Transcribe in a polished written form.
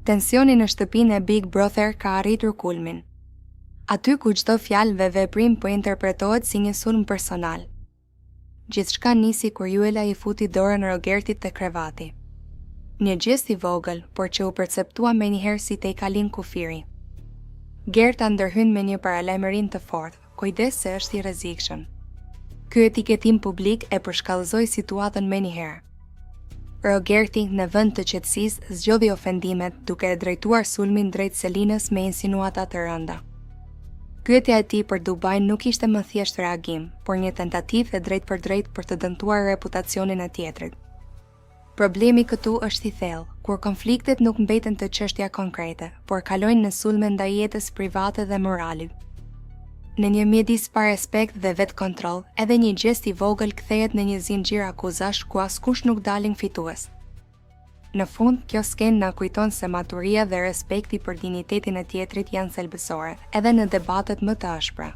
Tensioni në shtëpinë e Big Brother ka arritur kulmin. Aty ku çdo fjalë dhe veprim po interpretohet si një sulm personal. Gjithçka nisi kur Juela i futi dorën Rogertit te krevati. Një gjest i vogël, por që u perceptua menjëherë si te i kalin kufiri. Gerta ndërhyn me një paralajmërim të fortë, kujdes se është i rrezikshëm. Ky etiketim publik e përshkallëzoi situatën menjëherë. Rogerti, në vend të qetësisë, zgjodhi ofendimet duke e drejtuar sulmin drejt Selinës me insinuata të rënda. Pyetja e tij për Dubajin nuk ishte më thjesht reagim, por një tentativë e drejt për drejt për të dëmtuar reputacionin e tjetrit. Problemi këtu është i thellë, kur konfliktet nuk mbeten të çështja konkrete, por kalojnë në sulme ndaj jetës private dhe moralit. Në një mjedis pa respekt dhe vetë kontroll, edhe një gjest i vogël kthehet në një zinxhir akuzash ku askush nuk dalin fitues. Në fund, kjo skenë na kujton se maturia dhe respekti për dinjitetin e tjetrit janë thelbësore, edhe në debatet më të ashpra.